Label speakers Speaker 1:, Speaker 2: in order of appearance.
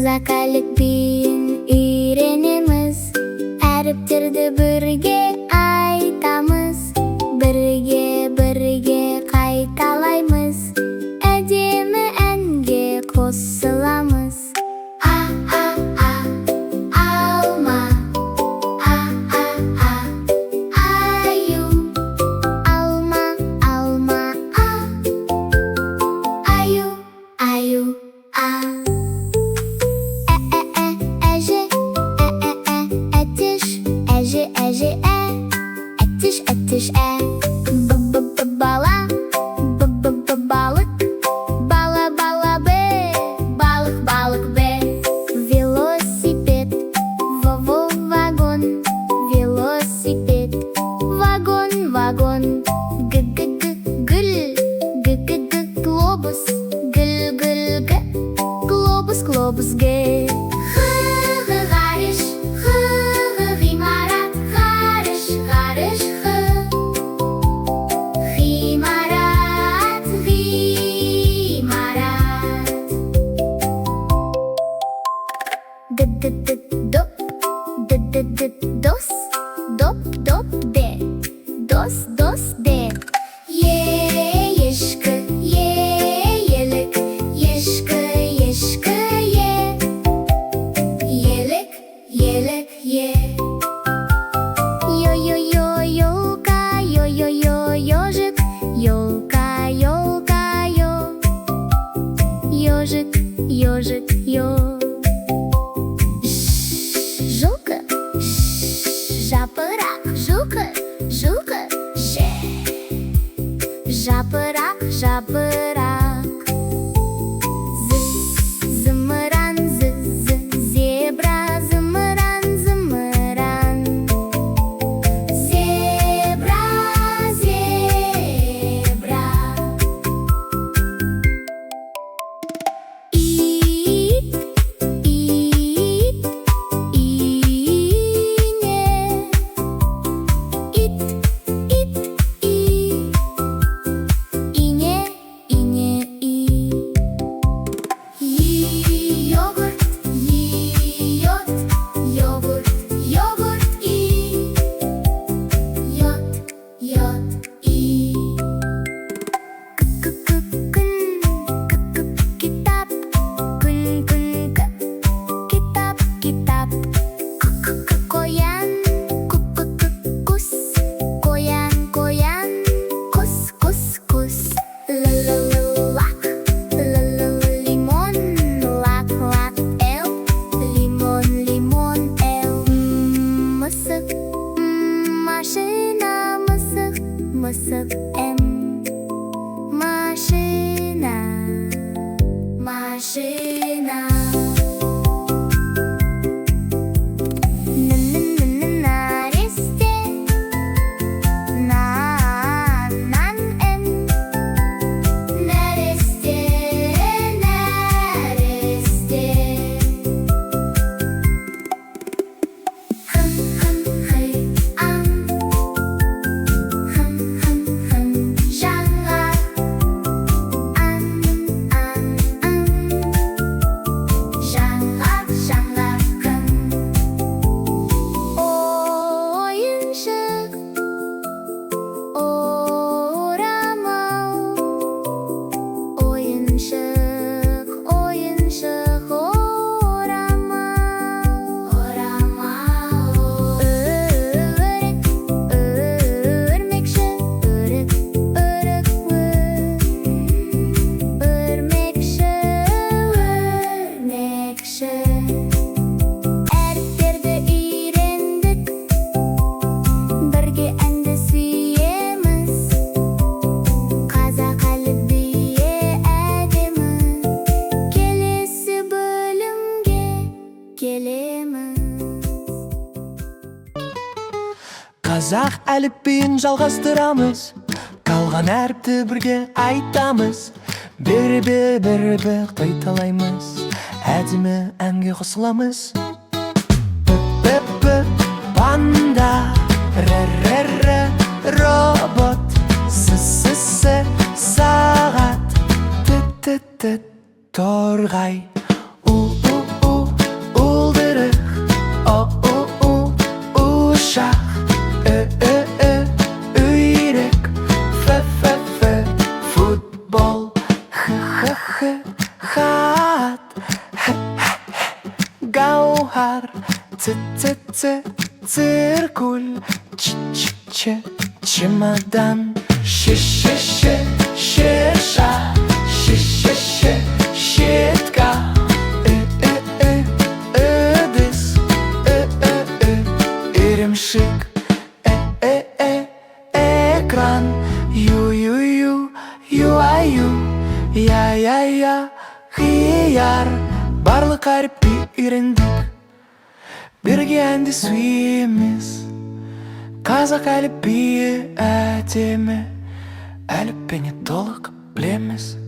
Speaker 1: Қазақ әліпбиін үйренеміз, әріптерді бірге айтамыз, бірге қайталаймыз, әдемі әнге қосыламыз. Алма, аю, алма, аю, әже, әтіш, әтіш, бала, балық, бала, балық, велосипед, вагон, велосипед, вагон, гүл, глобус, глобус, ғарыш, ғимарат, ғарыш, ғимарат, дос, ешкі, елік, ешкі, елік, ёлка, ёжик, ёжик, жук, жапырақ, жук, жапырақ, зымыран, зебра, зымыран, зебра, ит, ине, йогурт, китап, қоян, құс, лак, лимон, лак, лимон, мысық, машина, мысық, машина. Әріптерді үйрендік, бірге әнді сүйеміз, қазақ әліпбиі әдемі, келесі бөлімге келеміз.
Speaker 2: Қазақ әліпбиін жалғастырамыз, қалған әріпті бірге айтамыз, бірі қайталаймыз, әдемі әнге қосыламыз. Панда, робот, сағат, торғай, шах, үйрек, футбол, хат, гауһар, циркуль, чемодан, шиша, щетка, ыдыс, ірімшик, экран, юаю, я, хияр, барлық әріпті үйрендік. Бірге әнді сүйеміз. Қазақ әліпбиі әдемі, әліппені толық білеміз.